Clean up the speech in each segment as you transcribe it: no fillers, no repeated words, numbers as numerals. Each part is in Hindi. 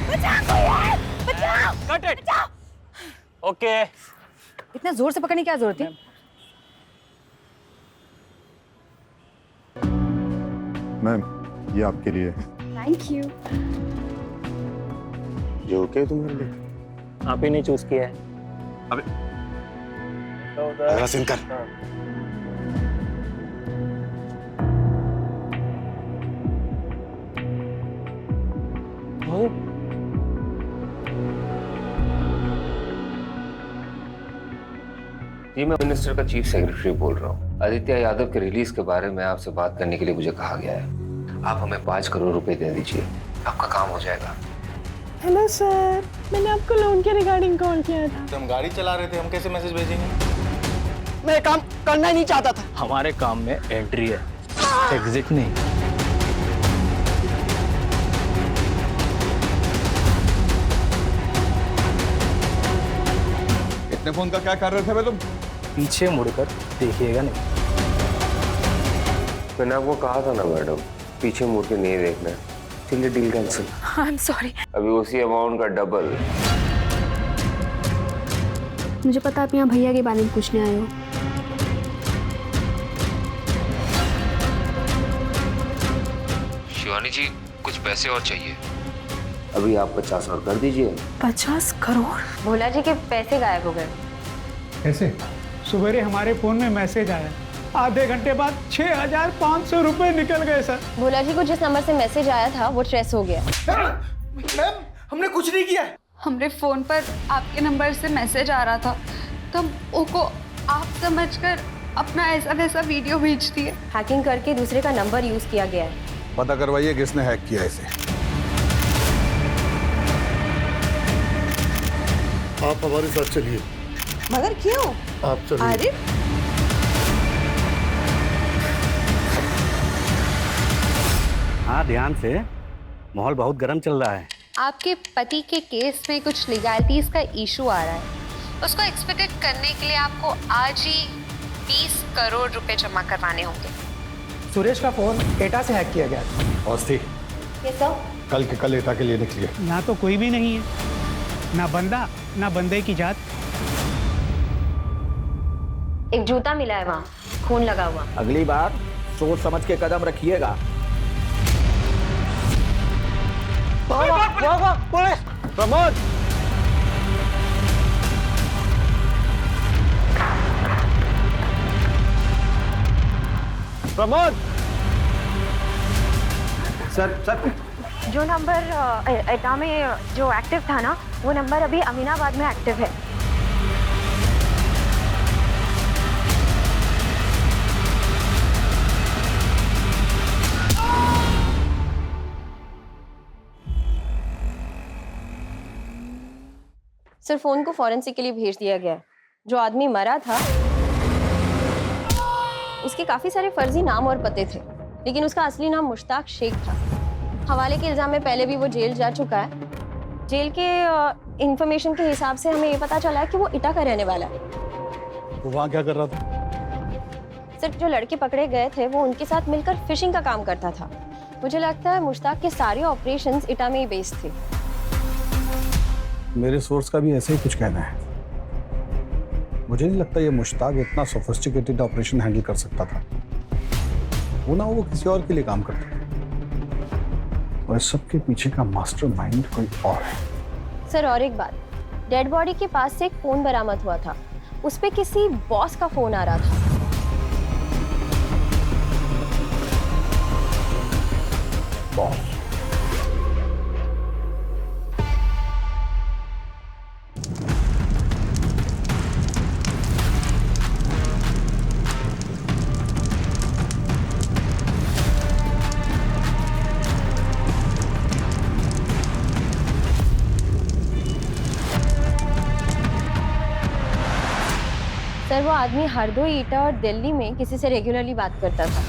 बचाओ कोई है, बचाओ। Cut it. ओके। इतना जोर से पकड़ने की क्या जरूरत है? मैम, ये आपके लिए। Thank you. ये ओके तुम्हारे लिए? आप ही ने चूज किया है। अबे अगला सीन कर। जी मैं मिनिस्टर का चीफ सेक्रेटरी बोल रहा हूँ। आदित्य यादव के रिलीज के बारे में आपसे बात करने के लिए मुझे कहा गया है। आप हमें 5 करोड़ रुपए दे दीजिए, आपका काम हो जाएगा। हेलो सर, मैंने आपको लोन के रिगार्डिंग कॉल किया था। तो हम गाड़ी चला रहे थे, हम कैसे मैसेज भेजेंगे? मैं काम करना ही नहीं चाहता था। हमारे काम में एंट्री है, एग्जिट नहीं। इतने फोन का क्या कर रहे थे भाई तुम? पीछे मुड़कर देखिएगा नहीं। मैंने आपको कहा था ना मैडम, पीछे मुड़ के नहीं देखना है। चलिए deal cancel. I am sorry. अभी उसी अमाउंट का डबल। मुझे पता आप यहाँ भैया के बारे में पूछने आए हो। शिवानी जी कुछ पैसे और चाहिए। अभी आप 50 और कर दीजिए। 50 करोड़? भोला जी के पैसे गायब हो गए। कैसे? सवेरे हमारे फोन में मैसेज आया, आधे घंटे बाद 6,500 रुपए निकल गए सर। भोला जी को जिस नंबर से मैसेज आया था वो ट्रेस हो गया। मैम हमने कुछ नहीं किया है। हमरे फोन पर आपके नंबर से मैसेज आ रहा था, तब ओको आप समझकर अपना ऐसा वैसा वीडियो भेज दिए। हैकिंग करके दूसरे का नंबर यूज किया गया है। पता करवाइए किसने हैक किया इसे। आप हमारे साथ चलिए। मगर क्यों? आप चलिए। अरे हाँ ध्यान से, माहौल बहुत गर्म चल रहा है। आपके पति के केस में कुछ लीगैलिटीज का इशू आ रहा है। उसको एक्सपेक्टेड करने के लिए आपको आज ही 20 करोड़ रुपए जमा करवाने होंगे। सुरेश का फोन एटा से हैक किया गया था। औस्ती, कैसा? कल के कल एटा के लिए निकलिए। यहाँ तो कोई भी नहीं है, ना बंदा ना बंदे की जात। एक जूता मिला है वहाँ, खून लगा हुआ। अगली बार सोच समझ के कदम रखिएगा। प्रमोद, प्रमोद। सर जो नंबर एटा में जो एक्टिव था ना, वो नंबर अभी अमीनाबाद में एक्टिव है। सर फोन को फॉरेंसिक के लिए भेज दिया गया है। जो आदमी मरा था उसके काफी सारे फर्जी नाम और पते थे, लेकिन उसका असली नाम मुश्ताक शेख था। हवाले के इल्जाम में पहले भी वो जेल जा चुका है। जेल के इंफॉर्मेशन के हिसाब से हमें ये पता चला है कि वो इटा का रहने वाला है। वो वहाँ क्या कर रहा था? सर जो लड़के पकड़े गए थे वो उनके साथ मिलकर फिशिंग का काम करता था। मुझे लगता है मुश्ताक के सारे ऑपरेशंस इटा में ही बेस्ड थे। मेरे सोर्स का भी ऐसे ही कुछ कहना है। मुझे नहीं लगता ये मुश्ताक इतना सोफिस्टिकेटेड ऑपरेशन हैंडल कर सकता था। वो किसी और के लिए काम करता था, और इस सब के पीछे का मास्टरमाइंड कोई और है। सर और एक बात, डेड बॉडी के पास से एक फोन बरामद हुआ था। उस पे किसी बॉस का फोन आ रहा था। बॉस? सर वो आदमी हरदोई, ईटा और दिल्ली में किसी से रेगुलरली बात करता था।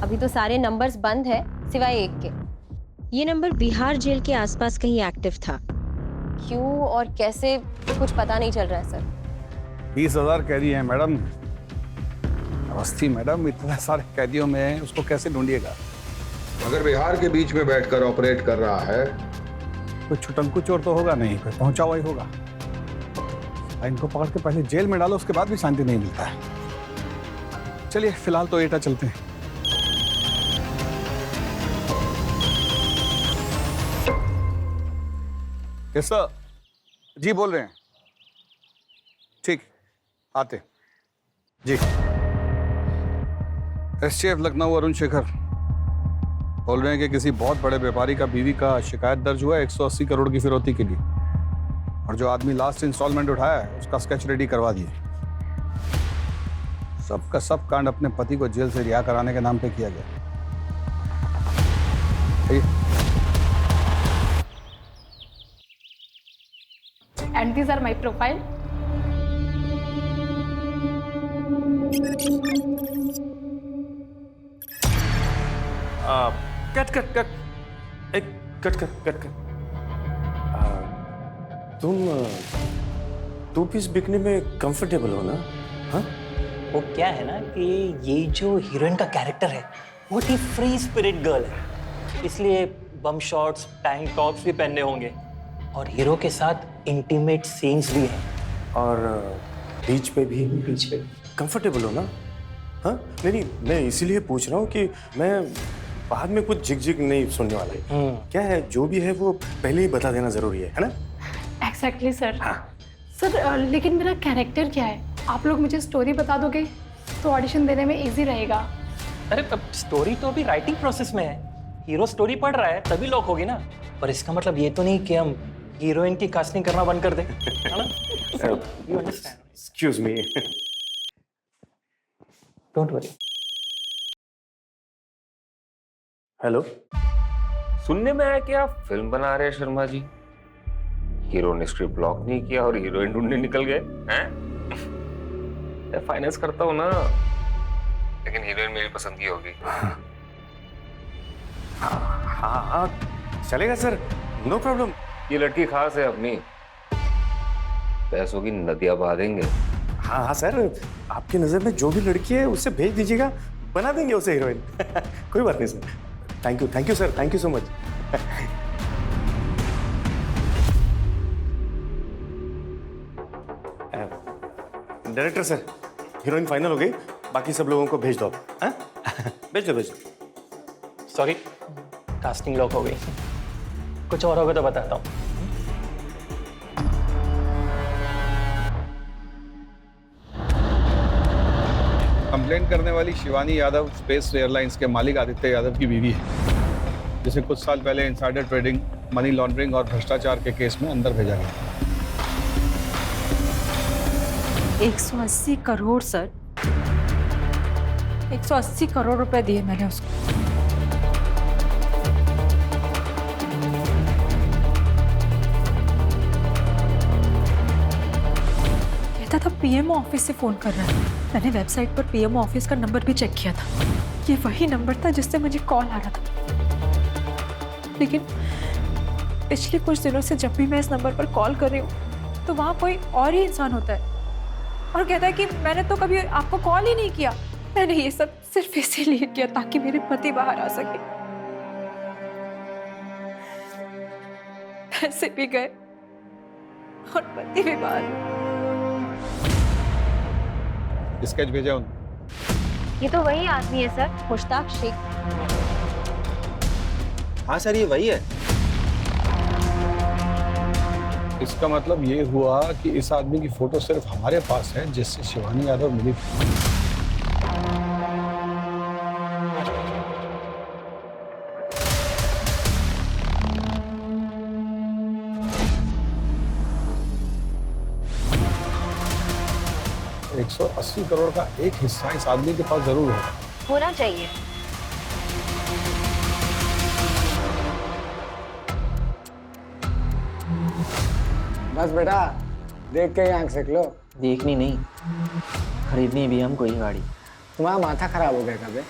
अभी तो सारे नंबर्स बंद है सिवाय एक के। ये नंबर बिहार जेल के आसपास कहीं एक्टिव था। क्यों और कैसे कुछ पता नहीं चल रहा है सर। 20,000 कैदी हैं मैडम। अवस्थी मैडम, इतने सारे कैदियों में उसको कैसे ढूंढिएगा? अगर बिहार के बीच में बैठकर ऑपरेट कर रहा है कोई छुटंकू चोर तो होगा नहीं, कोई पहुंचा हुआ ही होगा। इनको पकड़ के पहले जेल में डालो, उसके बाद भी शांति नहीं मिलता है। चलिए फिलहाल तो एटा चलते हैं। कैसा जी बोल रहे हैं? ठीक, आते जी। एसटीएफ लखनऊ अरुण शेखर बोल रहे हैं कि किसी बहुत बड़े व्यापारी का बीवी का शिकायत दर्ज हुआ है 180 करोड़ की फिरौती के लिए, और जो आदमी लास्ट इंस्टॉलमेंट उठाया है उसका स्केच रेडी करवा दिए। सबका सब कांड अपने पति को जेल से रिहा कराने के नाम पे किया गया। And these are my profile. Cut cut cut, एक कट कट कट कट। तुम टू पीस बिकने में कंफर्टेबल हो ना? हाँ, वो क्या है ना कि ये जो हीरोइन का कैरेक्टर है बहुत ही फ्री स्पिरिट गर्ल है, इसलिए बम शॉट्स, टैंक टॉप्स भी पहनने होंगे, और हीरो के साथ इंटीमेट सीन्स भी हैं। और बीच पे भी कंफर्टेबल हो ना? हाँ, नहीं मैं इसीलिए पूछ रहा हूँ कि मैं बाद में कुछ झिक नहीं सुनने वाला है। क्या है, जो भी है वो पहले ही बता देना जरूरी है ना? Exactly, sir. हाँ। सर, लेकिन मेरा कैरेक्टर क्या है? आप लोग मुझे स्टोरी बता दोगे तो ऑडिशन देने में इजी रहेगा। अरे स्टोरी तो अभी राइटिंग प्रोसेस में है, हीरो स्टोरी पढ़ रहा है तभी लॉक होगी ना। पर इसका मतलब ये तो नहीं कि हम हीरोइन की कास्टिंग करना बंद कर दें, है ना? You understand? Excuse me. Don't worry. Hello, सुनने में आया कि आप फिल्म बना रहे हैं शर्मा जी। हीरो ने स्क्रिप्ट ब्लॉक नहीं किया और हीरोइन ढूंढने निकल गए हैं? मैं फाइनेंस करता हूँ ना, लेकिन हीरोइन मेरी पसंद की होगी। हाँ चलेगा सर, नो प्रॉब्लम। ये लड़की खास है अपनी, पैसों की नदियां बहा देंगे। हाँ सर, आपकी नजर में जो भी लड़की है उससे भेज दीजिएगा, बना देंगे उसे हीरोइन। कोई बात नहीं sir. Thank you sir, thank you so much. Director sir, heroine final हो गई, बाकी सब लोगों को भेज दो। हाँ? भेज दो। सॉरी, कास्टिंग लॉक हो गई। कुछ और होगा तो बताता हूँ। कंप्लेंट करने वाली शिवानी यादव स्पेस एयरलाइंस के मालिक आदित्य यादव की बीवी है, जिसे कुछ साल पहले इनसाइडर ट्रेडिंग, मनी लॉन्ड्रिंग और भ्रष्टाचार के केस में अंदर भेजा गया। 180 करोड़ सर, 180 करोड़ रुपए दिए मैंने उसको। कहता था पीएमओ ऑफिस से फोन कर रहा है। मैंने वेबसाइट पर पीएमओ ऑफिस का नंबर भी चेक किया था, ये वही नंबर था जिससे मुझे कॉल आ रहा था। लेकिन पिछले कुछ दिनों से जब भी मैं इस नंबर पर कॉल कर रही हूँ तो वहाँ कोई और ही इंसान होता है और कहता है कि मैंने तो कभी आपको कॉल ही नहीं किया, मैंने ये सब सिर्फ इसीलिए किया ताकि मेरे पति बाहर आ सके। पैसे भी गए और पति भी बाहर। स्केच भेजा उन्होंने। ये तो वही आदमी है सर, मुश्ताक शेख। हाँ सर, ये वही है। इसका मतलब ये हुआ कि इस आदमी की फोटो सिर्फ हमारे पास है जिससे शिवानी यादव मिली थी। $180 करोड़ का एक हिस्सा इस आदमी के पास जरूर होना चाहिए। बस बेटा, देख के ही आंख सेक लो। देखनी नहीं, खरीदनी भी हमको ही गाड़ी। तुम्हारा माथा खराब हो गया कभी?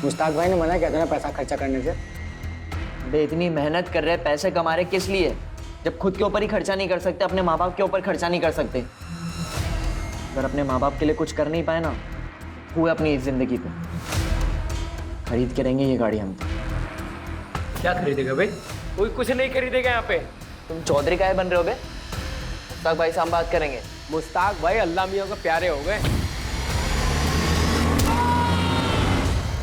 मुश्ताक भाई ने मना किया था ना पैसा खर्चा करने से। अबे इतनी मेहनत कर रहे, पैसे कमा रहे, किस लिए? जब खुद के ऊपर ही खर्चा नहीं कर सकते, अपने माँ बाप के ऊपर खर्चा नहीं कर सकते। अगर अपने माँ बाप के लिए कुछ कर नहीं पाए ना, हुए अपनी इस जिंदगी पे। खरीद के रहेंगे ये गाड़ी हम। क्या खरीदेगा भाई? कोई कुछ नहीं खरीदेगा यहाँ पे। तुम चौधरी काहे बन रहे होगे? मुश्ताक भाई से हम बात करेंगे। मुश्ताक भाई अल्लाह मियाँ को प्यारे हो गए।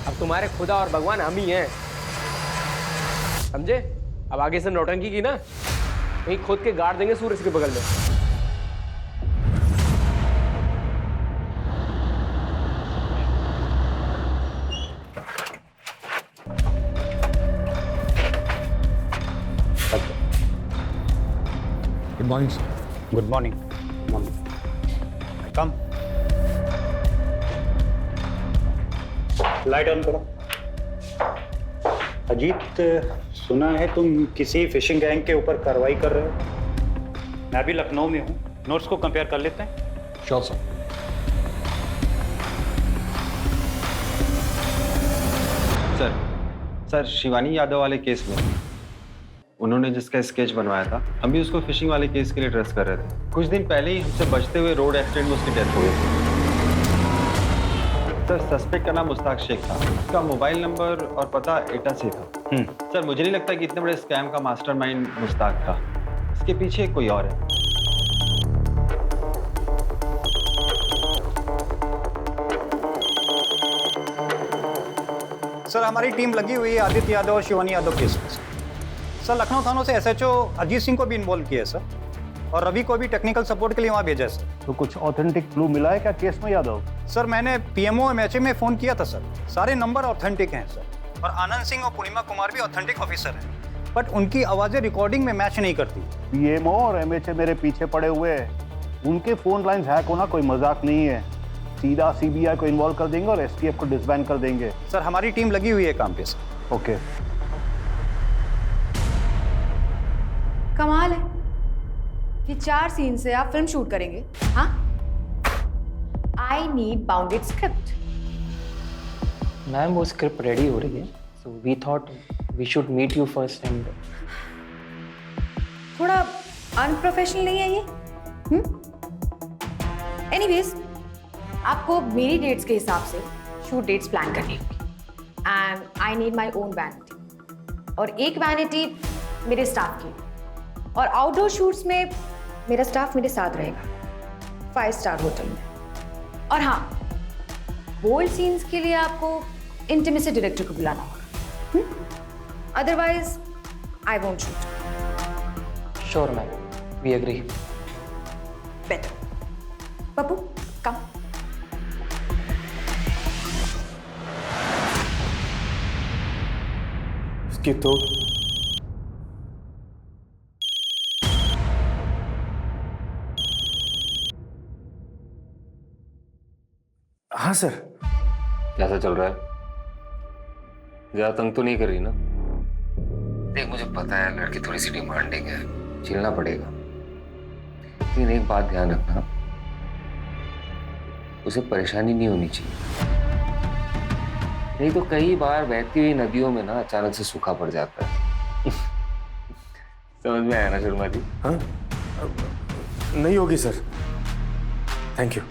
अब तुम्हारे खुदा और भगवान हम ही हैं, समझे? अब आगे से नौटंकी की ना, कहीं खुद के गाड़ देंगे सूरज के बगल में। Good morning sir. Good morning. Come light on करो। अजीत, सुना है तुम किसी फिशिंग गैंग के ऊपर कार्रवाई कर रहे हो। मैं अभी लखनऊ में हूँ, नोट्स को कंपेयर कर लेते हैं। Sure sir. Sir Shivani Yadav वाले केस में उन्होंने जिसका स्केच बनवाया था, हम भी उसको फिशिंग वाले केस के लिए ट्रेस कर रहे थे। कुछ दिन पहले ही हमसे बचते हुए रोड एक्सीडेंट में उसकी डेथ हो गई थी। सर सस्पेक्ट का नाम मुश्ताक शेख था, उसका मोबाइल नंबर और पता एटा से था। सर मुझे नहीं लगता कि इतने बड़े स्कैम का मास्टरमाइंड मुश्ताक था, इसके पीछे कोई और है। सर हमारी टीम लगी हुई है आदित्य यादव और शिवानी यादव केस में। सर लखनऊ थानों से एसएचओ अजीत सिंह को भी इन्वॉल्व किया है सर, और रवि को भी टेक्निकल सपोर्ट के लिए वहाँ भेजा है सर। तो कुछ ऑथेंटिक क्लू मिला है क्या केस में यादव? सर मैंने पीएमओ एमएचए में फ़ोन किया था सर, सारे नंबर ऑथेंटिक हैं सर, और आनंद सिंह और पूर्णिमा कुमार भी ऑथेंटिक ऑफिसर हैं, बट उनकी आवाज़ें रिकॉर्डिंग में मैच नहीं करती। पीएमओ और एमएचए मेरे पीछे पड़े हुए हैं, उनके फ़ोन लाइन्स हैक होना कोई मजाक नहीं है। सीधा सीबीआई को इन्वॉल्व कर देंगे और एसटीएफ को डिसबैंड कर देंगे। सर हमारी टीम लगी हुई है काम पे सर। ओके। कमाल है कि 4 सीन से आप फिल्म शूट करेंगे। हाँ, I need bounded script. Ma'am वो स्क्रिप्ट रेडी हो रही है, so we thought we should meet you first and. थोड़ा अनप्रोफेशनल नहीं है ये? एनीवेज, आपको मेरी डेट्स के हिसाब से शूट डेट्स प्लान करनी होगी, and I need my own vanity, और एक वैनिटी मेरे स्टाफ की, और आउटडोर शूट्स में मेरा स्टाफ मेरे साथ रहेगा 5 स्टार होटल में। और हाँ, बोल्ड सीन्स के लिए आपको इंटीमेसी डायरेक्टर को बुलाना होगा, otherwise I won't shoot. Sure ma'am, we agree. Better. Pappu come. इसकी तो हाँ सर। कैसा चल रहा है? ज्यादा तंग तो नहीं कर रही ना? देख मुझे पता है लड़की थोड़ी सी डिमांडिंग है, झेलना पड़ेगा, लेकिन एक बात ध्यान रखना, उसे परेशानी नहीं होनी चाहिए, नहीं तो कई बार बहती हुई नदियों में ना अचानक से सूखा पड़ जाता है। समझ में आया ना शर्मा जी? हाँ नहीं होगी सर, थैंक यू।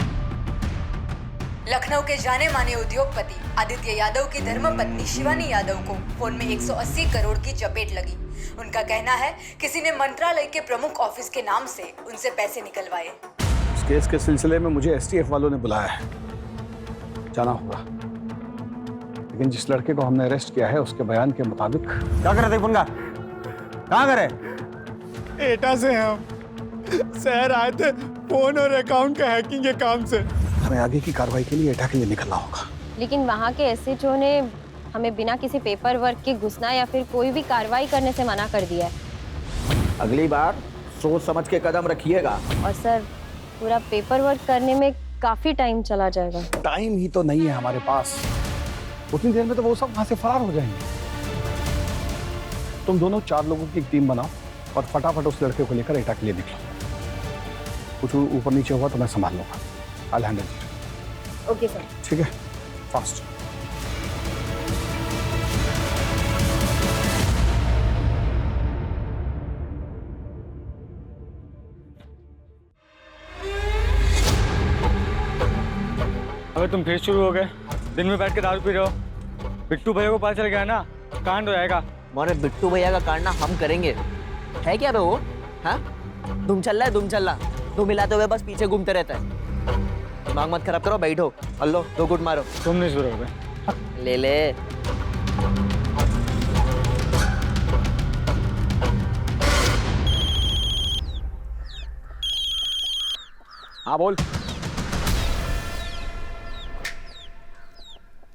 लखनऊ के जाने माने उद्योगपति आदित्य यादव की धर्मपत्नी शिवानी यादव को फोन में 180 करोड़ की चपेट लगी। उनका कहना है किसी ने मंत्रालय के प्रमुख ऑफिस के नाम से उनसे पैसे निकलवाए। इस केस के सिलसिले में मुझे एसटीएफ वालों ने बुलाया है, जाना होगा, लेकिन जिस लड़के को हमने अरेस्ट किया है उसके बयान के मुताबिक। क्या कर रहे थे पुनगा? कहाँ करे? एटा से हम शहर आए थे फोन और अकाउंट का हैकिंग के काम से। हमें आगे की कार्रवाई के लिए एटा के लिए निकलना होगा। लेकिन वहाँ के एसएचओ ने हमें बिना किसी पेपर वर्क के घुसना या फिर कोई भी कार्रवाई करने से मना कर दिया है। अगली बार सोच समझ के कदम रखिएगा। और सर पूरा पेपर वर्क करने में काफी टाइम चला जाएगा। टाइम ही तो नहीं है हमारे पास, उतनी देर में तो वो सब वहां से फरार हो जाएंगे। तुम दोनों 4 लोगों की एक टीम बनाओ और फटाफट उस लड़के को लेकर एटा के लिए निकलो। कुछ ऊपर नीचे हुआ तो मैं संभाल लूंगा। I'll handle it. Okay sir. ठीक है, फास्ट। अबे तुम फिर शुरू हो गए, दिन में बैठ के दारू पी रहे हो। बिट्टू भैया को पता चल गया ना, कांड हो जाएगा। हमारे बिट्टू भैया का कांड ना हम करेंगे, है क्या बे वो? हाँ? धूम चल रहा है, धूम चल रहा। धूम मिलाते हुए बस पीछे घूमते रहता है। दिमाग मत खराब करो, बैठो और लो 2 गुट मारो। तुम नहीं शुरू हो गए। ले ले। हाँ बोल।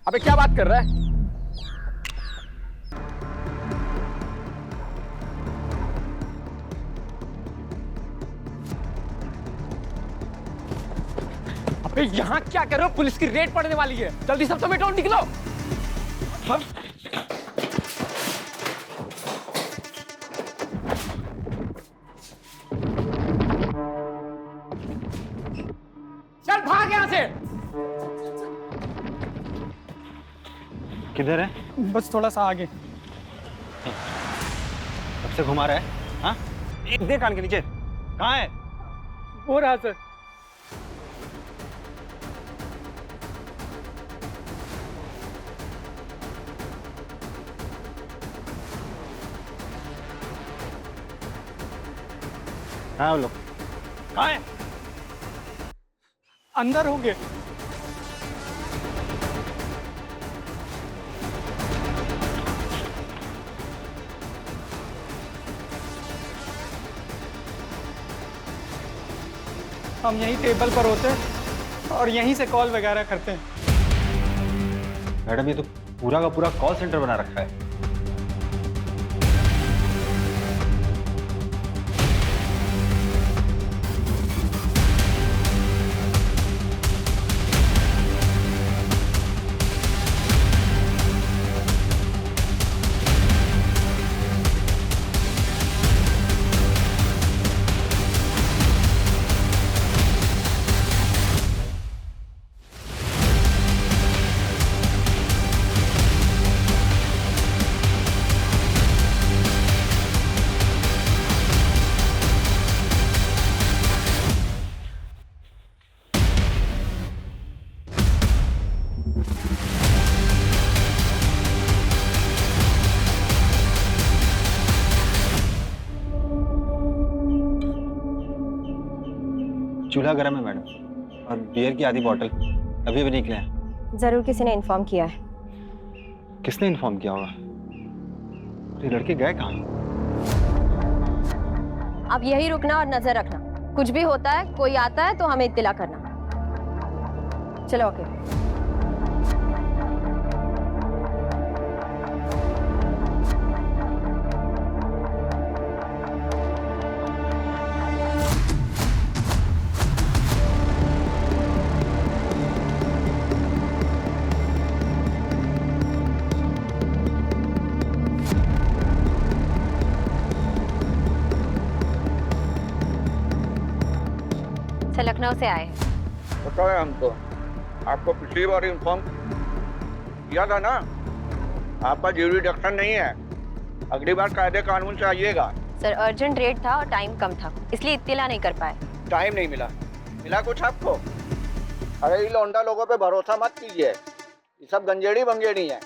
अबे क्या बात कर रहा है? अबे यहाँ क्या कर रहे हो? पुलिस की रेड पड़ने वाली है, जल्दी सब समेटो और निकलो। हाँ? चल भाग यहाँ से। किधर है? बस थोड़ा सा आगे। कब से घुमा रहा है? हाँ? एक दे कान के नीचे। कहाँ है? हो रहा सर। हाँ लोग कहाँ है? अंदर होंगे। हम यहीं टेबल पर होते हैं और यहीं से कॉल वगैरह करते हैं। मैडम ये तो पूरा का पूरा कॉल सेंटर बना रखा है। चूल्हा गर्म है मैडम, और बियर की आधी बोतल अभी भी निकले हैं। जरूर किसी ने इन्फॉर्म किया है। किसने इन्फॉर्म किया होगा? ये लड़के गए कहाँ? आप यही रुकना और नजर रखना। कुछ भी होता है, कोई आता है तो हमें इत्तिला करना। चलो ओके। लखनऊ से आए हैं। पता है हमको, आपको पिछली बार इन्फॉर्म किया था ना। आपका ज्यूरिडिक्शन नहीं है, अगली बार कायदे कानून से आइएगा। सर अर्जेंट रेट था और टाइम कम था, इसलिए इत्तिला नहीं कर पाए। टाइम नहीं मिला? मिला कुछ आपको? अरे ये लौंडा लोगों पे भरोसा मत कीजिए, ये सब गंजेड़ी बंगेड़ी है।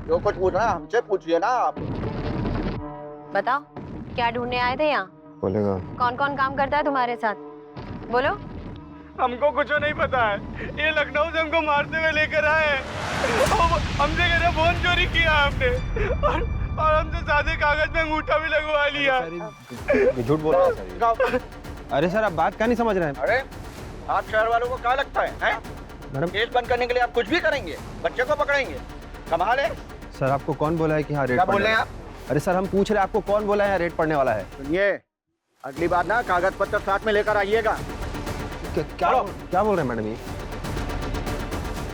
जो कुछ पूछना है हमसे पूछिए ना आप। बताओ क्या ढूंढने आए थे यहाँ? बोलेगा। कौन कौन काम करता है तुम्हारे साथ? बोलो। हमको कुछ नहीं पता है, ये लखनऊ से हमको मारते हुए लेकर आए हैं। हमसे कह रहे फोन चोरी किया हमने, और हमसे सादे कागज में अंगूठा भी लगवा लिया। झूठ बोल रहा है। अरे सर आप बात क्या नहीं समझ रहे हैं? अरे आप शहर वालों को क्या लगता है? मैडम केस बंद करने के लिए आप कुछ भी करेंगे, बच्चे को पकड़ेंगे, कमाल है। सर आपको कौन बोला है कि हाँ रेट? क्या बोल रहे हैं आप? अरे सर हम पूछ रहे हैं आपको कौन बोला है रेट पड़ने वाला है? सुनिए, अगली बार ना कागज पत्र साथ में लेकर आइएगा। क्या बोल रहे हैं मैडम ये?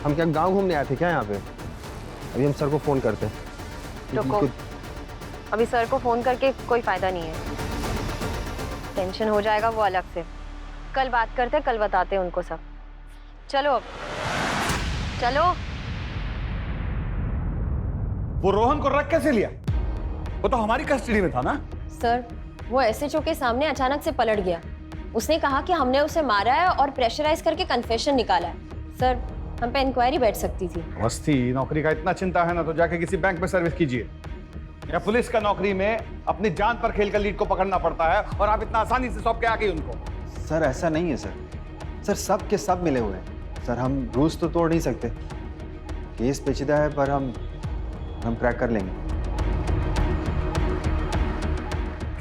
हम क्या गांव घूमने आए थे क्या यहाँ पे? अभी हम सर को फोन करते हैं। रुको, अभी सर को फोन करके कोई फायदा नहीं है। टेंशन हो जाएगा वो अलग से। कल बात करते, कल बताते हैं उनको सब। चलो अब चलो। वो रोहन को रख कैसे लिया? वो तो हमारी कस्टडी में था ना। सर वो एसएचओ के सामने अचानक से पलट गया। उसने कहा कि हमने उसे मारा है और प्रेशराइज करके कन्फेशन निकाला है। सर हम पे इंक्वायरी बैठ सकती थी। अवस्थी, नौकरी का इतना चिंता है ना तो जाके किसी बैंक में सर्विस कीजिए। या पुलिस का नौकरी में अपनी जान पर खेलकर लीड को पकड़ना पड़ता है और आप इतना आसानी से सौंप के आ गए उनको? सर ऐसा नहीं है सर। सर सब के सब मिले हुए हैं सर। हम रूल्स तो तोड़ नहीं सकते। केस पेचीदा है पर हम क्रैक कर लेंगे।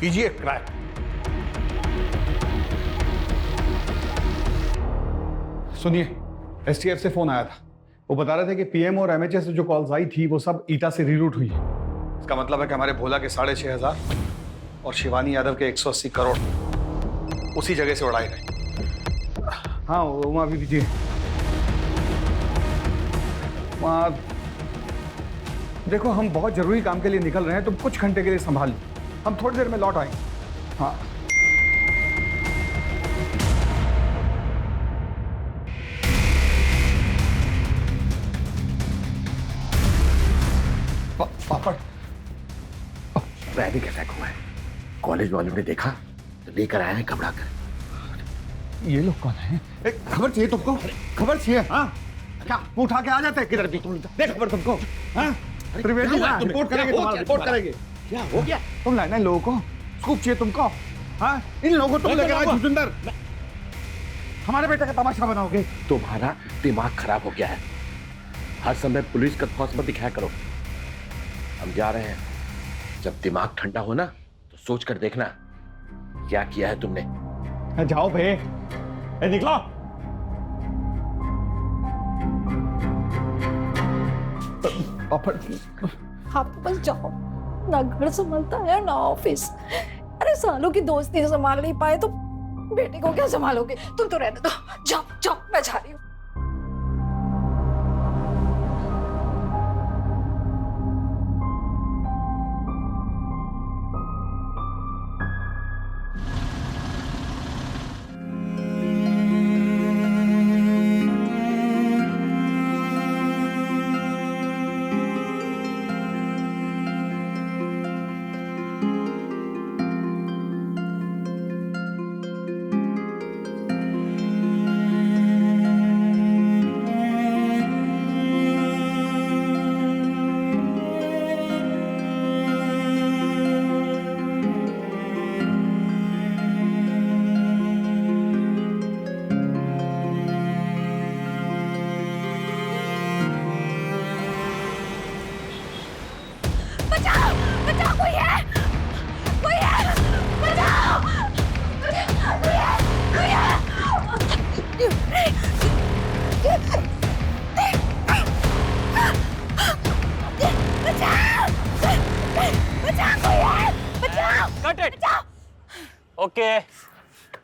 कीजिए क्रैक। सुनिए, एसटीएफ से फोन आया था। वो बता रहे थे कि पीएम और एमएचए से जो कॉल्स आई थी वो सब ईटा से रीरूट हुई है। इसका मतलब है कि हमारे भोला के 6,500 और शिवानी यादव के 180 करोड़ उसी जगह से उड़ाए गए। हाँ वहाँ भी दीजिए। वहाँ देखो, हम बहुत जरूरी काम के लिए निकल रहे हैं, तुम कुछ घंटे के लिए संभाल लो, हम थोड़ी देर में लौट आएंगे। हाँ पापड़ पैनिक अटैक हुआ है। कॉलेज वालों ने देखा तो लेकर आए हैं घबरा कर। ये लोग कौन है? खबर चाहिए तुमको? खबर चाहिए? हाँ क्या उठा के आ जाते हैं किधर भी? तुम दे खबर तुमको। हाँ त्रिवेदी रिपोर्ट करेंगे, तुम्हारा रिपोर्ट करेंगे। क्या हो गया? तुम लाना इन लोगों को, स्कूप चाहिए तुमको? हाँ इन लोगों को तुम लेकर आए जुजुंदर, हमारे बेटे का तमाशा बनाओगे। तुम्हारा दिमाग खराब हो गया है। हर समय पुलिस का खौफ मत दिखाया करो। हम जा रहे हैं, जब दिमाग ठंडा हो ना तो सोच कर देखना क्या किया है तुमने। जाओ भे, निकलो। आप बस जाओ, ना घर संभालता है ना ऑफिस। अरे सालों की दोस्ती संभाल नहीं पाए तो बेटे को क्या संभालोगे? तुम तो रहने दो, जाओ जाओ, मैं जा रही हूँ। ओके।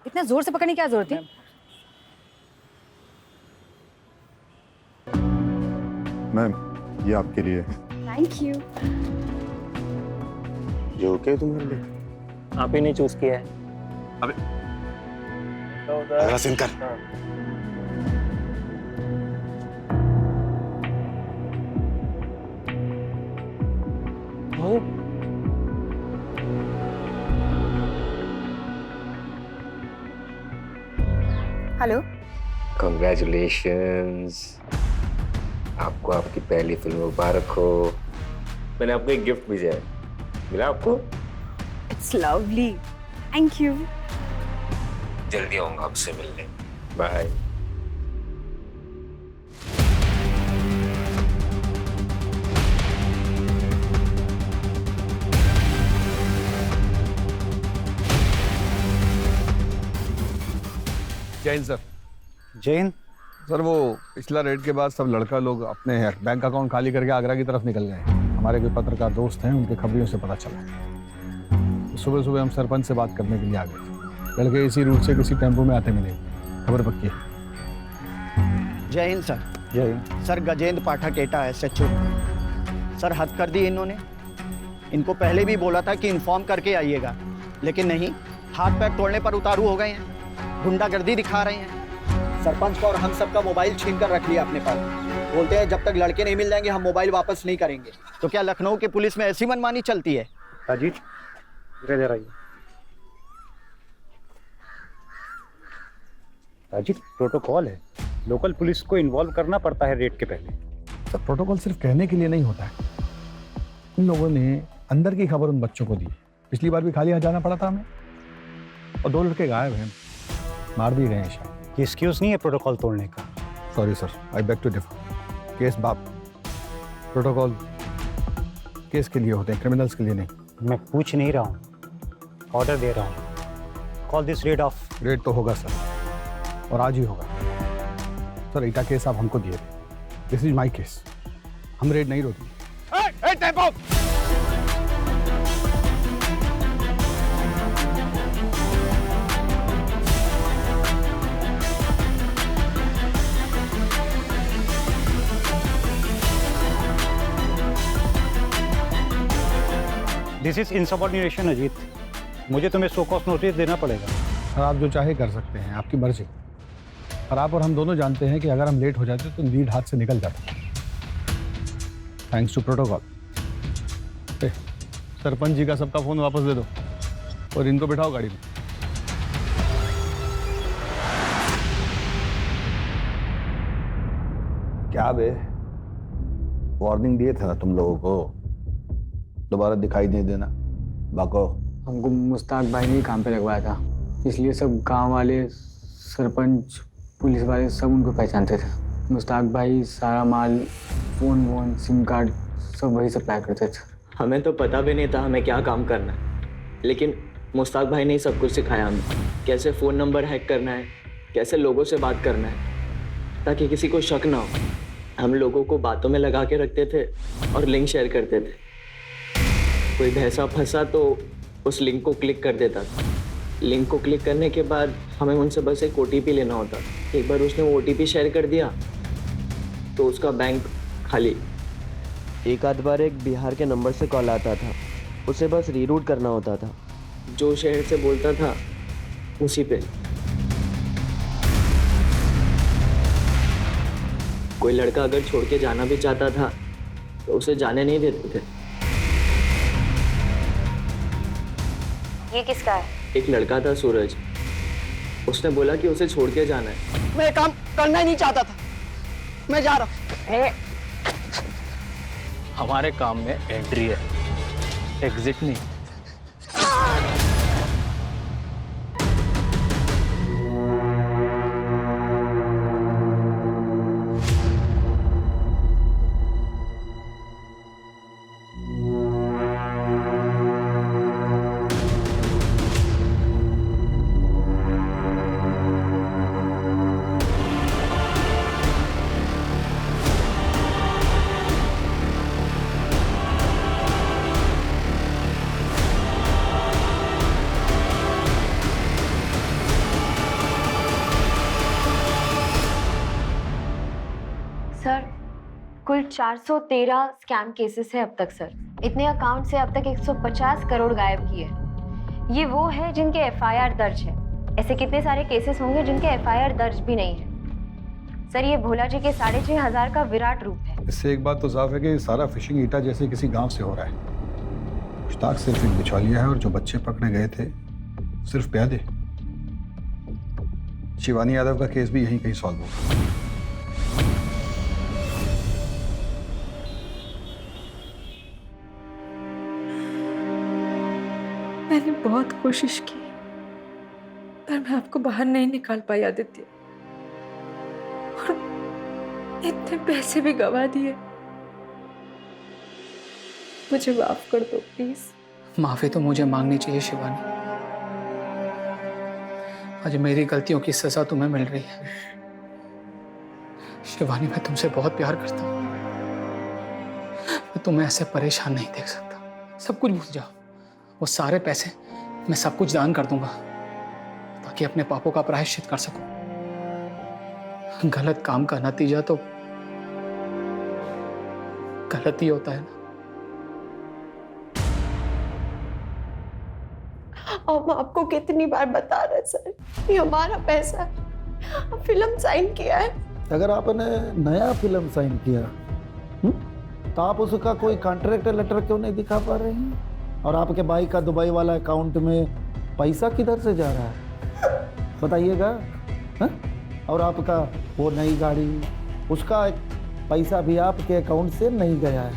इतना जोर से पकड़ने की क्या जरूरत है? मैम ये आपके लिए। Thank you. ये ओके तुम्हारे लिए? आप ही ने चूज किया है। अबे सीन कर। हेलो। Congratulations, आपको आपकी पहली फिल्म मुबारक हो। मैंने आपको एक गिफ्ट भेजा है, मिला आपको? It's lovely, thank you. जल्दी आऊंगा आपसे मिलने। Bye. Jain sir. Jain sir, वो पिछला रेड के बाद सब लड़का लोग अपने बैंक अकाउंट खाली करके आगरा की तरफ निकल गए। हमारे कोई पत्रकार दोस्त हैं, उनके खबरियों से पता चला। सुबह सुबह हम सरपंच से बात करने के लिए आ गए। लड़के इसी रूट से किसी टेम्पो में आते मिले। खबर पक्की है। जय हिंद सर। जय हिंद सर गजेंद्र पाठक एटा है, SHO। सर हद कर दी इन्होंने। इनको पहले भी बोला था कि इन्फॉर्म करके आइएगा, लेकिन नहीं, हाथ पैर तोड़ने पर उतारू हो गए हैं। गुंडागर्दी दिखा रहे हैं। सरपंच का और हम सब का मोबाइल छीन कर रख लिया अपने पास। बोलते हैं जब तक लड़के नहीं मिल जाएंगे हम मोबाइल वापस नहीं करेंगे। तो क्या लखनऊ के पुलिस में ऐसी मनमानी चलती है? अजीत इधर आइए। अजीत प्रोटोकॉल है, लोकल पुलिस को इन्वॉल्व करना पड़ता है रेड के पहले। सर प्रोटोकॉल सिर्फ कहने के लिए नहीं होता है। इन लोगों ने अंदर की खबर उन बच्चों को दी। पिछली बार भी खाली हाथ जाना पड़ा था हमें, और 2 लड़के गायब हैं, मार दिए गए हैं शायद। ये एक्सक्यूज नहीं है प्रोटोकॉल तोड़ने का। Sorry sir, I beg to differ. Case बाप, प्रोटोकॉल केस के लिए होते हैं, क्रिमिनल्स के लिए नहीं। मैं पूछ नहीं रहा हूँ, ऑर्डर दे रहा हूँ। Call this rid of. Red तो होगा सर, और आज ही होगा सर। ईटा केस आप हमको दिए थे, दिस इज माई केस, हम रेड नहीं रोकेंगे। दिस इज इनसबऑर्डिनेशन अजीत, मुझे तुम्हें शो कॉज नोटिस देना पड़ेगा। सर आप जो चाहे कर सकते हैं, आपकी मर्जी। और आप और हम दोनों जानते हैं कि अगर हम लेट हो जाते तो लीड हाथ से निकल जाता, thanks to protocol. Sarpanch ji का सबका फोन वापस दे दो और इनको बिठाओ गाड़ी में। क्या बे, वार्निंग दिए थे ना तुम लोगों को, दोबारा दिखाई नहीं देना। बाको हमको मुश्ताक भाई ने काम पे लगवाया था, इसलिए सब गांव वाले, सरपंच, पुलिस वाले सब उनको पहचानते थे। मुश्ताक भाई सारा माल, फोन वोन, सिम कार्ड सब वही सप्लाई करते थे। हमें तो पता भी नहीं था हमें क्या काम करना है, लेकिन मुश्ताक भाई ने सब कुछ सिखाया हमें। कैसे फ़ोन नंबर हैक करना है, कैसे लोगों से बात करना है, ताकि किसी को शक ना हो। हम लोगों को बातों में लगा के रखते थे और लिंक शेयर करते थे। कोई भैंसा फंसा तो उस लिंक को क्लिक कर देता था। लिंक को क्लिक करने के बाद हमें उनसे बस एक OTP लेना होता। एक बार उसने OTP शेयर कर दिया तो उसका बैंक खाली। एक आध बार एक बिहार के नंबर से कॉल आता था, उसे बस रीरूट करना होता था। जो शहर से बोलता था उसी पे। कोई लड़का अगर छोड़ के जाना भी चाहता था तो उसे जाने नहीं देते थे। ये किसका है? एक लड़का था सूरज, उसने बोला कि उसे छोड़ के जाना है। मैं काम करना ही नहीं चाहता था, मैं जा रहा हूँ। हमारे काम में एंट्री है, एग्जिट नहीं। सर, कुल 413 स्कैम केसेस है अब तक सर। इतने अकाउंट से अब तक 150 करोड़ गायब किए। ये वो है जिनके FIR दर्ज है। ऐसे कितने सारे केसेस होंगे जिनके FIR दर्ज भी नहीं है। सर, ये भोला जी के 6500 का विराट रूप है। इससे एक बात तो साफ है कि सारा फिशिंग ईटा जैसे किसी गांव से हो रहा है। मुश्ताक सिर्फ एक बिचौलिया है और जो बच्चे पकड़े गए थे सिर्फ प्यादे। शिवानी यादव का केस भी यहीं कहीं सॉल्व होगा। मैंने बहुत कोशिश की पर मैं आपको बाहर नहीं निकाल पाई आदित्य, और इतने पैसे भी गवा दिए। मुझे माफ कर दो प्लीज। माफी तो मुझे मांगनी चाहिए शिवानी। आज मेरी गलतियों की सजा तुम्हें मिल रही है। शिवानी, मैं तुमसे बहुत प्यार करता हूँ। मैं तुम्हें ऐसे परेशान नहीं देख सकता। सब कुछ भूल जाओ। वो सारे पैसे मैं सब कुछ दान कर दूंगा ताकि अपने पापों का प्रायश्चित कर सकूं। गलत काम का नतीजा तो गलत ही होता है ना। हम आपको कितनी बार बता रहे सर, ये हमारा पैसा है। फिल्म साइन किया है। अगर आपने नया फिल्म साइन किया तो आप उसका कोई कॉन्ट्रैक्ट लेटर क्यों नहीं दिखा पा रहे हैं? और आपके भाई का दुबई वाला अकाउंट में पैसा किधर से जा रहा है बताइएगा? और आपका वो नई गाड़ी, उसका पैसा भी आपके अकाउंट से नहीं गया है।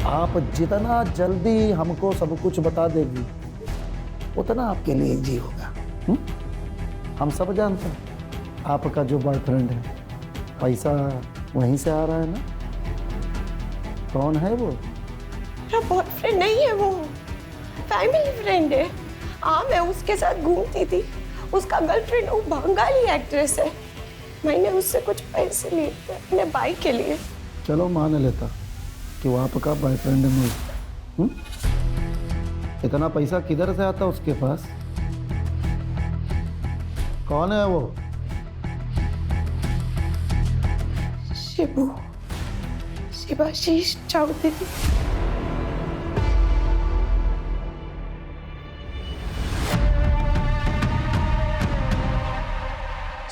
आप जितना जल्दी हमको सब कुछ बता देगी उतना आपके लिए इजी होगा। हम सब जानते हैं आपका जो बॉयफ्रेंड है, पैसा वहीं से आ रहा है ना। कौन है वो? मेरा बॉयफ्रेंड नहीं है वो, फैमिली फ्रेंड है। हाँ, मैं उसके साथ घूमती थी। उसका गर्लफ्रेंड वो बंगाली एक्ट्रेस है। मैंने उससे कुछ पैसे लिए थे अपने भाई के लिए। चलो मान लेता कि वो आपका बॉयफ्रेंड नहीं। इतना पैसा किधर से आता उसके पास? कौन है वो? शिवाशीष चौधरी।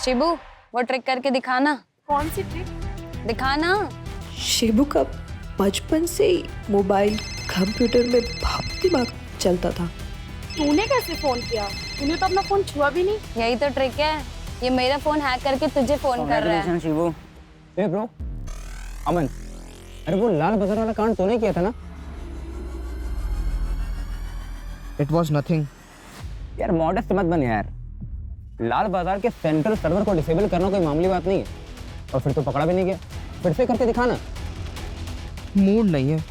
शिबू, वो ट्रिक करके दिखाना। कौन सी ट्रिक? दिखाना। शिबू का बचपन से ही मोबाइल कंप्यूटर में बहुत दिमाग चलता था। तूने कैसे फोन किया? तूने तो अपना फोन छुआ भी नहीं। यही तो ट्रिक है, ये मेरा फोन हैक करके तुझे फोन कर रहा है। शिबू। ए ब्रो, अमन, अरे वो लाल बाजार वाला कांड तूने किया था ना? It was nothing. यार मॉडेस्ट मत बन यार। लाल बाजार के सेंट्रल सर्वर को डिसेबल करना कोई मामूली बात नहीं है। और फिर तो पकड़ा भी नहीं गया। फिर से करके दिखाना। मूड नहीं है।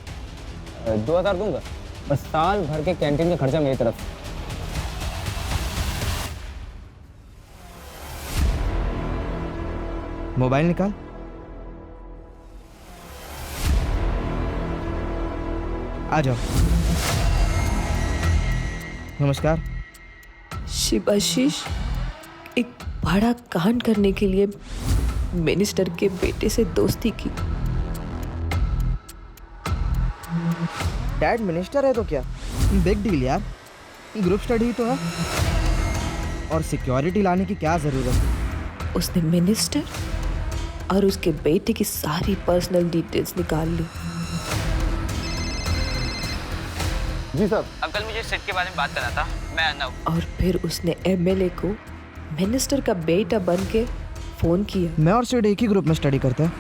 2000 दूंगा, बस साल भर के कैंटीन का खर्चा मेरी तरफ से। मोबाइल निकाल। आ जाओ। नमस्कार। शिवाशीष एक बड़ा कांड करने के लिए मिनिस्टर के बेटे से दोस्ती की। डैड मिनिस्टर है तो क्या बिग डील यार, ग्रुप स्टडी ही तो है। और सिक्योरिटी लाने की क्या जरूरत? उसने मिनिस्टर और उसके बेटे की सारी पर्सनल डिटेल्स निकाल ली। जी सर। अंकल मुझे सेट के बारे में बात करना था, मैं आना हूं। और फिर उसने एमएलए को मिनिस्टर का बेटा बन के फोन किया। मैं और सिड एक ही ग्रुप में स्टडी करते हैं,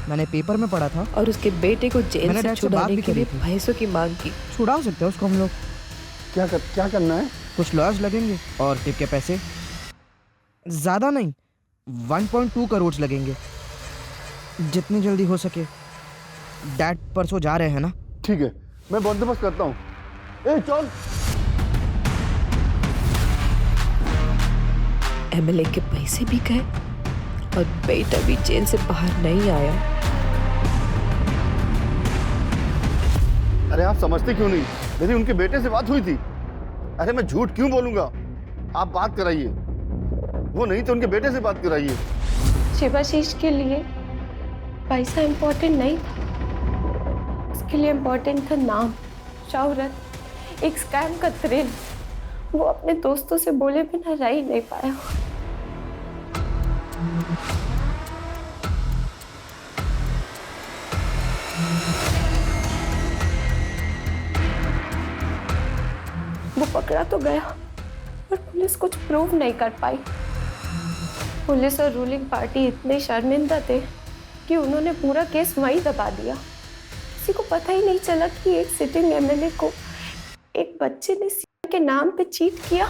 मैंने पेपर में पढ़ा था। और उसके बेटे को जेल से छुड़ाने के लिए पैसों की मांग की। छुड़ा सकते हैं उसको हम लोग। क्या करना है? कुछ लॉयर्स लगेंगे और टिप के पैसे ज़्यादा नहीं, 1.2 करोड़ लगेंगे। जितनी जल्दी हो सके। डैड परसों जा रहे हैं ना? ठीक है, मैं बंदोबस्त करता हूँ। ए चल। एमएलए के पैसे भी गए और बेटा भी जेल से बाहर नहीं आया। अरे आप समझते क्यों नहीं? मेरी उनके बेटे से बात हुई थी। अरे मैं झूठ क्यों बोलूंगा? आप बात कराइए। वो नहीं तो उनके बेटे से बात कराइए। शिवाशीष के लिए पैसा इम्पोर्टेंट नहीं था। उसके लिए इम्पोर्टेंट था नाम, शोहरत, एक स्कैम का थ्रिल। वो अपने दोस्तों से बोले बिना रह ही नहीं पाया। वो पकड़ा तो गया पर पुलिस कुछ प्रूव नहीं कर पाई। पुलिस और रूलिंग पार्टी इतने शर्मिंदा थे कि उन्होंने पूरा केस वहीं दबा दिया। किसी को पता ही नहीं चला कि एक सिटिंग एमएलए को एक बच्चे ने सीएम के नाम पे चीट किया।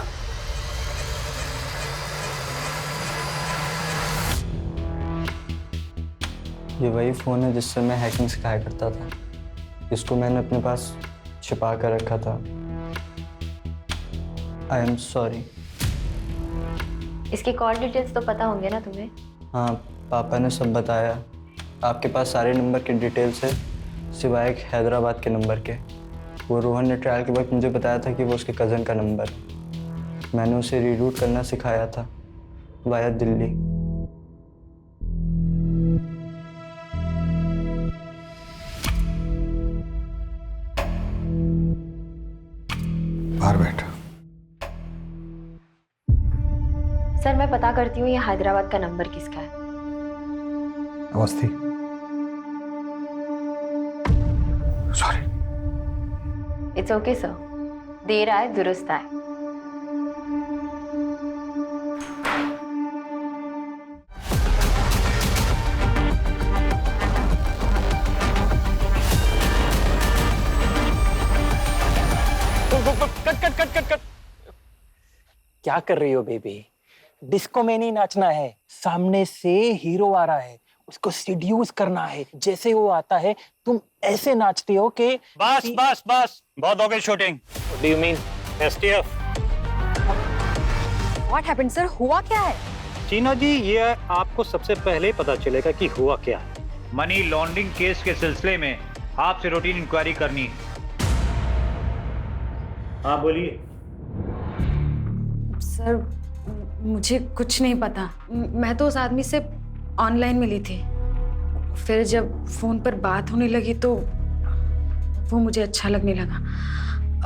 ये वही फ़ोन है जिससे मैं हैकिंग सिखाया करता था। इसको मैंने अपने पास छिपा कर रखा था। I am sorry. इसकी कॉल डिटेल्स तो पता होंगे ना तुम्हें? हाँ, पापा ने सब बताया। आपके पास सारे नंबर के डिटेल्स है सिवाय एक हैदराबाद के नंबर के। वो रोहन ने ट्रायल के वक्त मुझे बताया था कि वो उसके कज़न का नंबर। मैंने उसे रीरूट करना सिखाया था वाया दिल्ली। बाहर बैठ। सर मैं पता करती हूँ ये हैदराबाद का नंबर किसका है। Awasthi. Sorry. It's okay sir, देर आए दुरुस्त आए। क्या कर रही हो बेबी? डिस्को में नहीं नाचना है, सामने से हीरो आ रहा है, उसको सीड्यूस करना है। जैसे वो आता है तुम ऐसे नाचते हो कि बस बस बस, बहुत हो गई shooting. What do you mean? STF। What happened, sir? हुआ क्या है? चीना जी, ये आपको सबसे पहले पता चलेगा कि हुआ क्या है। मनी लॉन्ड्रिंग केस के सिलसिले में आपसे रूटीन इंक्वायरी करनी। हाँ बोलिए। सर, मुझे कुछ नहीं पता। मैं तो उस आदमी से ऑनलाइन मिली थी, फिर जब फोन पर बात होने लगी तो वो मुझे अच्छा लगने लगा।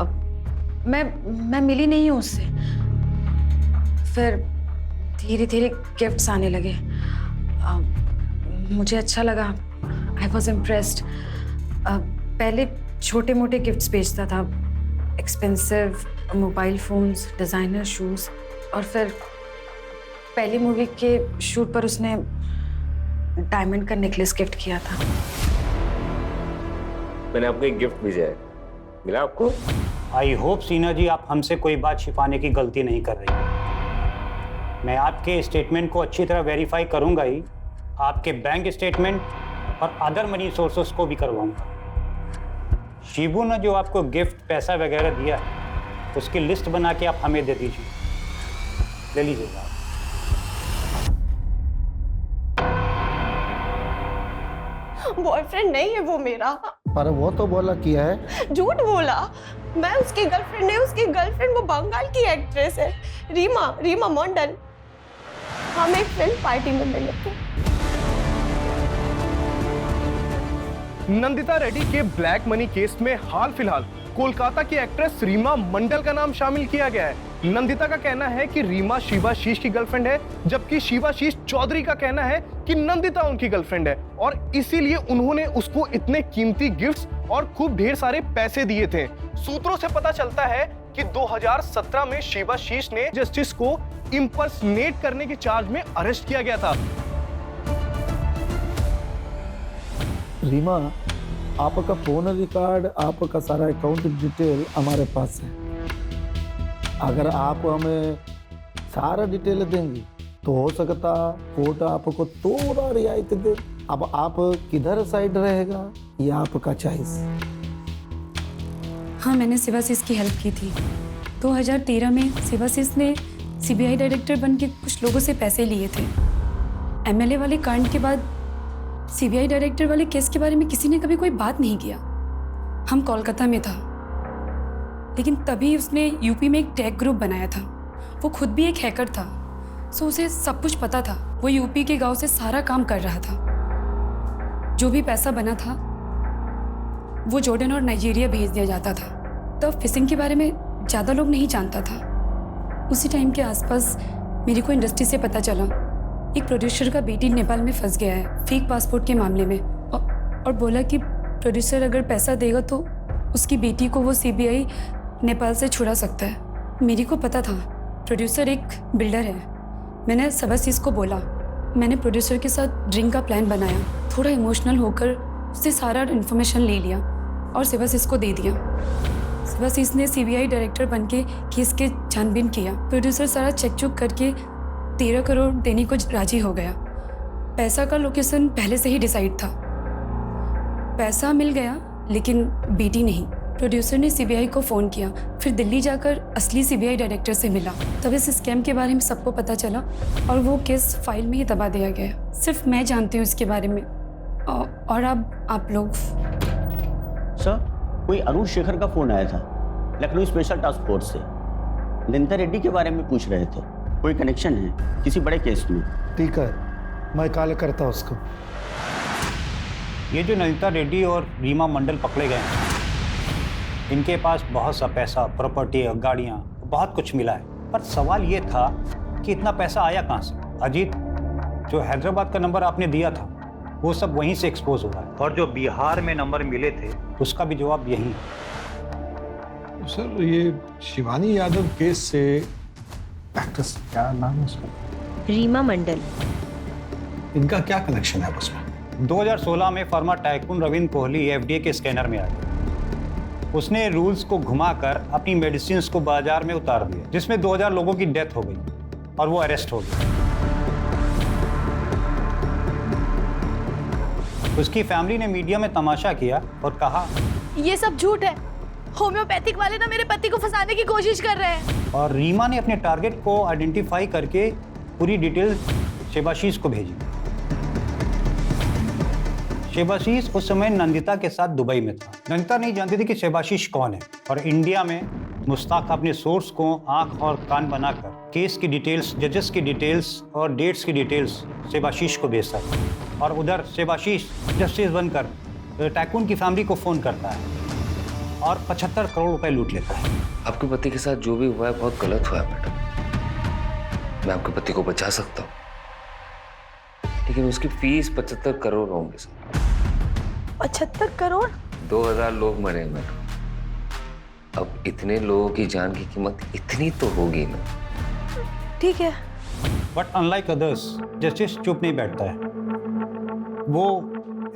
अब मैं मिली नहीं हूँ उससे। फिर धीरे धीरे गिफ्ट्स आने लगे। मुझे अच्छा लगा। I was impressed. पहले छोटे मोटे गिफ्ट्स भेजता था, expensive mobile phones, designer shoes, और फिर पहली मूवी के शूट पर उसने डायमंड का नेकलेस गिफ्ट किया था। मैंने आपको एक गिफ्ट भेजा है, मिला आपको? आई होप सीना जी आप हमसे कोई बात छिपाने की गलती नहीं कर रही। मैं आपके स्टेटमेंट को अच्छी तरह वेरीफाई करूंगा ही, आपके बैंक स्टेटमेंट और अदर मनी सोर्सेस को भी करवाऊंगा। शिबू ने जो आपको गिफ्ट पैसा वगैरह दिया है उसकी लिस्ट बना के आप हमें दे दीजिए, ले लीजिएगा। बॉयफ्रेंड नहीं है वो मेरा। पर वो तो बोला किया है। झूठ बोला। मैं उसकी गर्लफ्रेंड नहीं, उसकी गर्लफ्रेंड वो बंगाल की एक्ट्रेस है, रीमा मंडल। हम एक फिल्म पार्टी में मिले थे। नंदिता रेड्डी के ब्लैक मनी केस में हाल फिलहाल कोलकाता की एक्ट्रेस रीमा मंडल का नाम शामिल किया गया है। नंदिता का कहना है कि रीमा शिवाशीष की गर्लफ्रेंड है, जबकि शिवाशीष चौधरी का कहना है कि नंदिता उनकी गर्लफ्रेंड है और इसीलिए उन्होंने उसको इतने कीमती गिफ्ट्स और खूब ढेर सारे पैसे दिए थे। सूत्रों से पता चलता है कि 2017 में शिवाशीष ने जस्टिस को इंपर्सनेट करने के चार्ज में अरेस्ट किया गया था। रीमा, आपका फोन रिकॉर्ड, आपका सारा अकाउंट डिटेल हमारे पास है। अगर आप हमें सारा डिटेल देंगी तो हो सकता कोर्ट आपको थोड़ा रियायत दे। अब आप किधर साइड रहेगा ये आपका चॉइस। हाँ, मैंने शिवाशीष की हेल्प की थी। 2013 में शिवाशीष ने सीबीआई डायरेक्टर बन के कुछ लोगों से पैसे लिए थे। एमएलए वाले कांड के बाद सीबीआई डायरेक्टर वाले केस के बारे में किसी ने कभी कोई बात नहीं किया। हम कोलकाता में था, लेकिन तभी उसने यूपी में एक टेक ग्रुप बनाया था। वो खुद भी एक हैकर था, सो उसे सब कुछ पता था। वो यूपी के गांव से सारा काम कर रहा था। जो भी पैसा बना था वो जॉर्डन और नाइजीरिया भेज दिया जाता था। तब फिशिंग के बारे में ज़्यादा लोग नहीं जानता था। उसी टाइम के आसपास मेरे को इंडस्ट्री से पता चला एक प्रोड्यूसर का बेटी नेपाल में फंस गया है फेक पासपोर्ट के मामले में, और बोला कि प्रोड्यूसर अगर पैसा देगा तो उसकी बेटी को वो सीबीआई नेपाल से छुड़ा सकता है। मेरे को पता था प्रोड्यूसर एक बिल्डर है। मैंने शिवाशीष को बोला। मैंने प्रोड्यूसर के साथ ड्रिंक का प्लान बनाया। थोड़ा इमोशनल होकर उससे सारा इन्फॉर्मेशन ले लिया और शिवाशीष को दे दिया। शिवाशीष ने सीबीआई डायरेक्टर बनके केस के छानबीन किया। प्रोड्यूसर सारा चेक चुक करके 13 करोड़ देने को राजी हो गया। पैसा का लोकेशन पहले से ही डिसाइड था। पैसा मिल गया लेकिन बेटी नहीं। प्रोड्यूसर ने सीबीआई को फ़ोन किया, फिर दिल्ली जाकर असली सीबीआई डायरेक्टर से मिला। तब इस स्कैम के बारे में सबको पता चला और वो केस फाइल में ही दबा दिया गया। सिर्फ मैं जानती हूँ इसके बारे में, और अब आप लोग। सर, कोई अरुण शेखर का फ़ोन आया था लखनऊ स्पेशल टास्क फोर्स से। नंदिता रेड्डी के बारे में पूछ रहे थे। कोई कनेक्शन है किसी बड़े केस में? ठीक है, मैं कॉल करता हूँ उसको। ये जो नंदिता रेड्डी और रीमा मंडल पकड़े गए हैं, इनके पास बहुत सा पैसा, प्रॉपर्टी और गाड़ियाँ, बहुत कुछ मिला है। पर सवाल ये था कि इतना पैसा आया कहाँ से? अजीत, जो हैदराबाद का नंबर आपने दिया था वो सब वहीं से एक्सपोज हो रहा है, और जो बिहार में नंबर मिले थे उसका भी जवाब यही है। सर, ये शिवानी यादव केस से एक्ट्रेस, क्या नाम है उसका? रीमा मंडल। इनका क्या कनेक्शन है उसमें? 2016 में फर्मा टाइकून रविंद्र कोहली एफडीए के स्कैनर में आया। उसने रूल्स को घुमाकर अपनी मेडिसिन को बाजार में उतार दिया, जिसमें 2000 लोगों की डेथ हो गई और वो अरेस्ट हो गया। उसकी फैमिली ने मीडिया में तमाशा किया और कहा ये सब झूठ है, होम्योपैथिक वाले ना मेरे पति को फंसाने की कोशिश कर रहे हैं। और रीमा ने अपने टारगेट को आइडेंटिफाई करके पूरी डिटेल शेबाशीष को भेजी। शेबाशीष उस समय नंदिता के साथ दुबई में था। नंदिता नहीं जानती थी कि शेबाशीष कौन है और इंडिया में मुश्ताक अपने सोर्स को आंख और कान बनाकर केस की डिटेल्स, जजेस की डिटेल्स और डेट्स की डिटेल्स शेबाशीष को भेजता था। और उधर शेबाशीष जस्टिस बनकर टाइकून की फैमिली को फोन करता है और 75 करोड़ रुपए लूट लेता है। आपके पति के साथ जो भी हुआ है बहुत गलत हुआ है मैडम। मैं आपके पति को बचा सकता हूँ, लेकिन उसकी फीस 75 करोड़ होंगे सर। 75 करोड़? 2000 लोग मरे मैडम। अब इतने लोगों की जान की कीमत इतनी तो होगी ना। ठीक है। बट अनलाइक अदर्स, जस्टिस चुप नहीं बैठता है। वो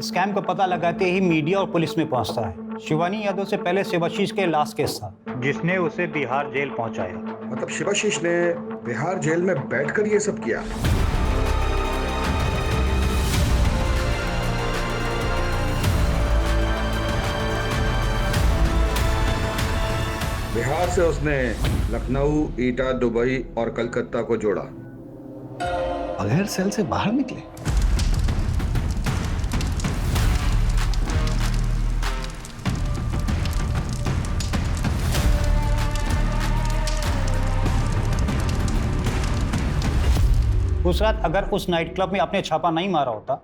स्कैम का पता लगाते ही मीडिया और पुलिस में पहुंचता है। शिवानी यादव से पहले शेबाशीष के लास्ट केस था, जिसने उसे बिहार जेल पहुंचाया। मतलब शेबाशीष ने बिहार जेल में बैठकर ये सब किया? बिहार से उसने लखनऊ, ईटा, दुबई और कलकत्ता को जोड़ा, बगैर सेल से बाहर निकले। उस रात अगर उस नाइट क्लब में आपने छापा नहीं मारा होता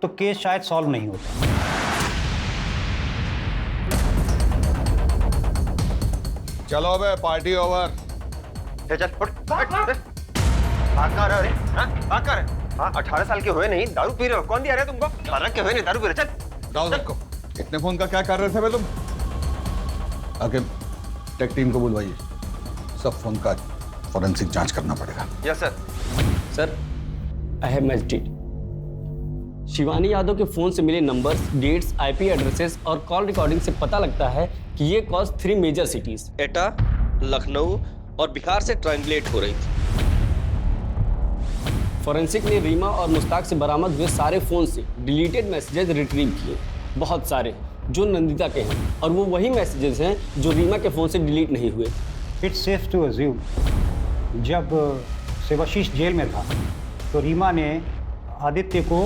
तो केस शायद सॉल्व नहीं होता। चलो अबे, पार्टी ओवर। चल उठ, भाग कहाँ रहे हो? भाग कहाँ रहे? हाँ, 18 साल के हुए नहीं दारू पी रहे हो? कौन दिया रहे तुमको? 18 के हुए नहीं दारू पी रहे? चल जाओ सबको। इतने फोन का क्या कर रहे थे बे तुम? आगे टेक टीम को बुलवाइए, सब फोन का फॉरेंसिक जांच करना पड़ेगा। Yes sir. सर, अहम एसडीडी शिवानी यादव के फोन से मिले नंबर्स, डेट्स, आईपी एड्रेसेस और कॉल रिकॉर्डिंग से पता लगता है कि ये कॉल्स 3 मेजर सिटीज एटा, लखनऊ और बिहार से ट्रायंगुलेट हो रही थी। फॉरेंसिक ने रीमा और मुश्ताक से बरामद हुए सारे फोन से डिलीटेड मैसेजेस रिट्रीव किए, बहुत सारे जो नंदिता के हैं, और वो वही मैसेजेस हैं जो रीमा के फोन से डिलीट नहीं हुए। इट्स सेफ टू अज्यूम जब शेबाशीष जेल में था तो रीमा ने आदित्य को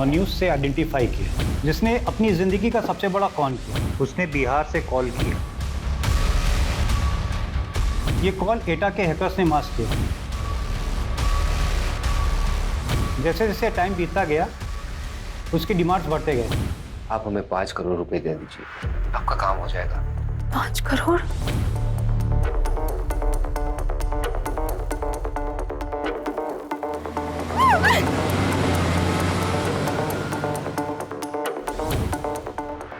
न्यूज़ से आइडेंटिफाई किया, जिसने अपनी ज़िंदगी का सबसे बड़ा कॉन किया। उसने बिहार से कॉल किया। ये कॉल एटा के हैकर्स ने मास्क किया। जैसे जैसे टाइम बीतता गया उसकी डिमांड्स बढ़ते गए। आप हमें 5 करोड़ रुपए दे दीजिए, आपका काम हो जाएगा। 5 करोड़?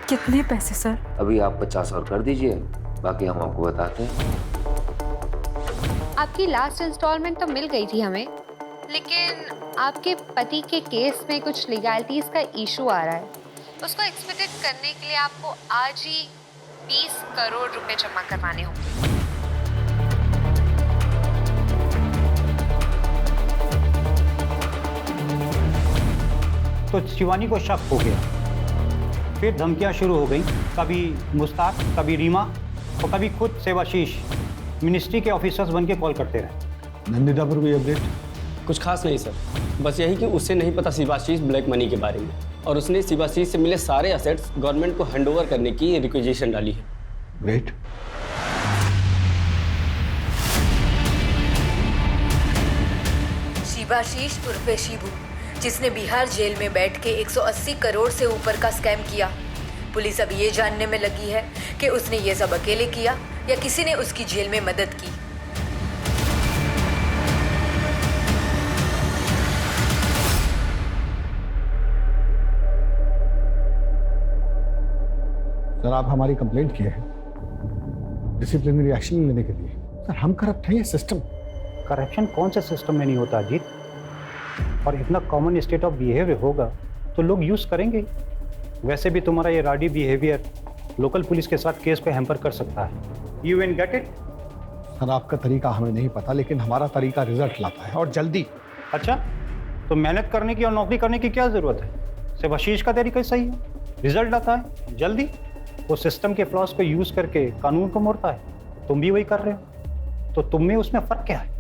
कितने पैसे सर? अभी आप 50 और कर दीजिए, बाकी हम आपको बताते हैं। आपकी लास्ट इंस्टॉलमेंट तो मिल गई थी हमें, लेकिन आपके पति के केस में कुछ लीगैलिटीज का इशू आ रहा है। उसको एक्सपेक्टेड करने के लिए आपको आज ही 20 करोड़ रुपए जमा करवाने होंगे। तो शिवानी को शक हो गया। फिर धमकियां शुरू हो गई, कभी मुश्ताक, कभी रीमा और कभी खुद शेबाशीष मिनिस्ट्री के ऑफिसर्स बन के कॉल करते रहे। नंदिता पर कोई अपडेट? कुछ खास नहीं सर, बस यही कि उससे नहीं पता शिवाशीष ब्लैक मनी के बारे में, और उसने शिवाशीष से मिले सारे एसेट्स गवर्नमेंट को हैंडओवर करने की रिक्वेजिशन डाली है। ग्रेट। शिवाशीष उर्फे शिबू, जिसने बिहार जेल में बैठ के 180 करोड़ से ऊपर का स्कैम किया। पुलिस अब ये जानने में लगी है कि उसने ये सब अकेले किया या किसी ने उसकी जेल में मदद की। सर, आप हमारी कंप्लेंट किए हैं डिसिप्लिनरी एक्शन लेने के लिए। सर, हम करप्ट हैं, ये सिस्टम। करप्शन कौन से सिस्टम में नहीं होता अजीत? और इतना कॉमन स्टेट ऑफ बिहेवियर होगा तो लोग यूज करेंगे। वैसे भी तुम्हारा ये राडी बिहेवियर लोकल पुलिस के साथ केस को हैम्पर कर सकता है। You will get it? Sir आपका तरीका हमें नहीं पता, लेकिन हमारा तरीका रिजल्ट लाता है और जल्दी। अच्छा, तो मेहनत करने की और नौकरी करने की क्या जरूरत है? सिर्फ आशीष का तरीका ही सही है, रिजल्ट आता है जल्दी। वो सिस्टम के फ्लॉस को यूज करके कानून को मोड़ता है, तुम भी वही कर रहे हो, तो तुम में उसमें फर्क क्या है?